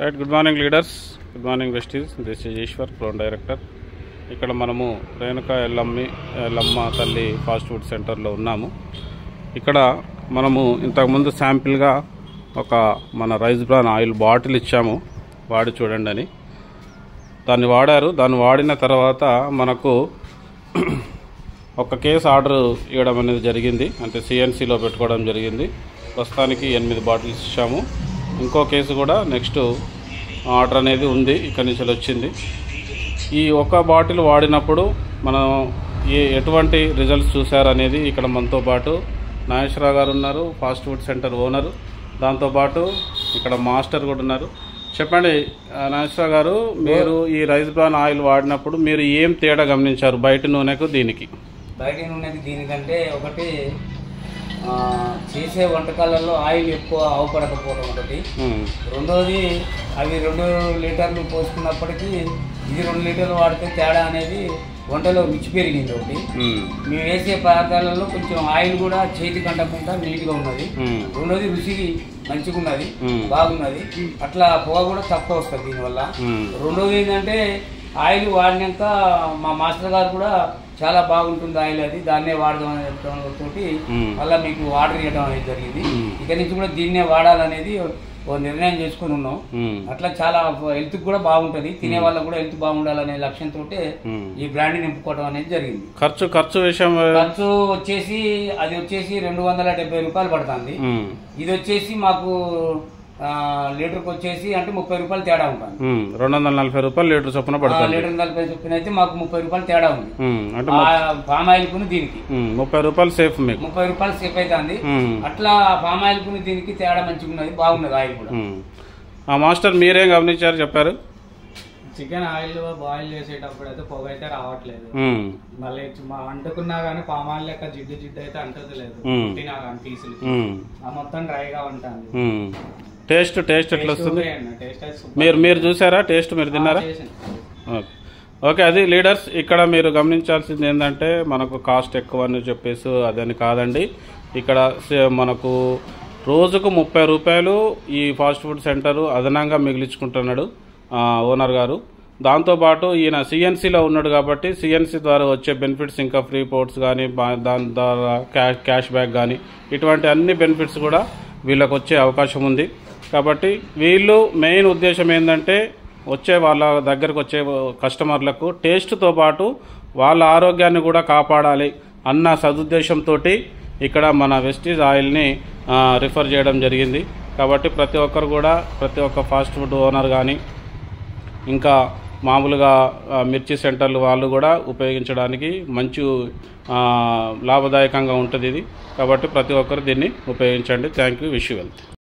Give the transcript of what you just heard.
Right. Good morning leaders, good morning వెస్టీస్. This is Eshwar, clone director. ఇక్కడ మనము రేణుకా ఎల్లమ్మ తల్లి ఫాస్ట్ ఫుడ్ సెంటర్లో ఉన్నాము. ఇక్కడ మనము ఇంతకుముందు శాంపిల్గా ఒక మన రైస్ బ్రాన్ ఆయిల్ బాటిల్ ఇచ్చాము, వాడి చూడండి అని. దాన్ని వాడారు. దాన్ని వాడిన తర్వాత మనకు ఒక కేసు ఆర్డర్ ఇవ్వడం అనేది జరిగింది, అంటే సిఎన్సిలో పెట్టుకోవడం జరిగింది. ప్రస్తుతానికి 8 బాటిల్స్ ఇచ్చాము. ఇంకో కేసు కూడా నెక్స్ట్ ఆర్డర్ అనేది ఉంది, ఇక్కడి నుంచి వచ్చింది. ఈ ఒక బాటిల్ వాడినప్పుడు మనం ఎటువంటి రిజల్ట్స్ చూసారనేది ఇక్కడ మనతో పాటు నాగేశ్వరరావు గారు ఉన్నారు, ఫాస్ట్ ఫుడ్ సెంటర్ ఓనరు. దాంతోపాటు ఇక్కడ మాస్టర్ కూడా ఉన్నారు. చెప్పండి నాగేశ్వరరావు గారు, మీరు ఈ రైస్ బ్రాన్ ఆయిల్ వాడినప్పుడు మీరు ఏం తేడా గమనించారు బయట నూనెకు దీనికి? బయట నూనెకి దీనికంటే ఒకటి చేసే వంటకాలలో ఆయిల్ ఎక్కువ అవపడకపోవడం ఒకటి. రెండోది అవి 2 లీటర్లు పోసుకున్నప్పటికీ ఇది 2 లీటర్లు వాడితే తేడా అనేది వంటలో రుచి పెరిగింది ఒకటి. మేము వేసే పదార్థాలలో కొంచెం ఆయిల్ కూడా చేతి కంటకుండా నీట్గా ఉన్నది. రెండోది రుచి మంచిగా ఉన్నది, బాగున్నది. అట్లా పొగ కూడా తక్కువ వస్తుంది దీనివల్ల. రెండోది ఏంటంటే ఆయిల్ వాడినాక మా మాస్టర్ గారు కూడా చాలా బాగుంటుంది ఆయిల్, అది దాన్నే వాడదాం అనే తోటి మళ్ళీ మీకు ఆర్డర్ ఇవ్వడం అనేది జరిగింది. ఇక నుంచి కూడా దీన్నే వాడాలనేది ఓ నిర్ణయం చేసుకుని ఉన్నాం. అట్లా చాలా హెల్త్ కూడా బాగుంటది, తినే వాళ్ళకు కూడా హెల్త్ బాగుండాలనే లక్ష్యంతో ఈ బ్రాండ్ నింపుకోవడం అనేది జరిగింది. ఖర్చు విషయం ఖర్చు వచ్చేసి అది వచ్చేసి 270 రూపాయలు పడుతుంది. ఇది వచ్చేసి మాకు లీటర్కి వచ్చేసి అంటే 30 రూపాయలు తేడా ఉంటుంది. 240 రూపాయలు లీటర్ చొప్పున పడుతుంది. లీటర్ 40 చొప్పున అయితే మాకు 30 రూపాయలు తేడా ఉంది. పామ్ ఆయిల్ కు దీనికి 30 రూపాయలు సేఫ్, మీకు 30 రూపాయలు సేఫ్ అవుతుంది. అట్లా పామ్ ఆయిల్ కు దీనికి తేడా మంచిగా ఉన్నది, బాగున్నది ఆయిల్ కూడా. మాస్టర్ మీరేం గమనించారు చెప్పారు? చికెన్ ఆయిల్ బాయిల్ చేసేటప్పుడు అయితే పొగ అయితే రావట్లేదు. మళ్ళీ అంటుకున్నా గానీ పామ్ ఆయిల్ లెక్క జిడ్డు అయితే అంటది లేదు. తినా కానీ పీసులు మొత్తం డ్రైగా ఉంటుంది. టేస్ట్ ఎట్లా వస్తుంది? మీరు చూసారా? టేస్ట్ మీరు తిన్నారా? ఓకే. అది లీడర్స్, ఇక్కడ మీరు గమనించాల్సింది ఏంటంటే మనకు కాస్ట్ ఎక్కువ అని చెప్పేసి అదని కాదండి. ఇక్కడ మనకు రోజుకు 30 రూపాయలు ఈ ఫాస్ట్ ఫుడ్ సెంటర్ అదనంగా మిగిలించుకుంటున్నాడు ఓనర్ గారు. దాంతోపాటు ఈయన సిఎన్సిలో ఉన్నాడు కాబట్టి సిఎన్సి ద్వారా వచ్చే బెనిఫిట్స్, ఇంకా ఫ్రీ పోర్ట్స్ కానీ, దాని ద్వారా క్యాష్ బ్యాక్ కానీ, ఇటువంటి అన్ని బెనిఫిట్స్ కూడా వీళ్ళకి వచ్చే అవకాశం ఉంది. కాబట్టి వీళ్ళు మెయిన్ ఉద్దేశం ఏంటంటే వాళ్ళ దగ్గరకు వచ్చే కస్టమర్లకు టేస్ట్తో పాటు వాళ్ళ ఆరోగ్యాన్ని కూడా కాపాడాలి అన్న సదుద్దేశంతో ఇక్కడ మన వెస్టీజ్ ఆయిల్ని రిఫర్ చేయడం జరిగింది. కాబట్టి ప్రతి ఒక్క ఫాస్ట్ ఫుడ్ ఓనర్ కానీ, ఇంకా మామూలుగా మిర్చి సెంటర్లు వాళ్ళు కూడా ఉపయోగించడానికి మంచి లాభదాయకంగా ఉంటుంది ఇది. కాబట్టి ప్రతి ఒక్కరు దీన్ని ఉపయోగించండి. Thank you. Wish you wealth.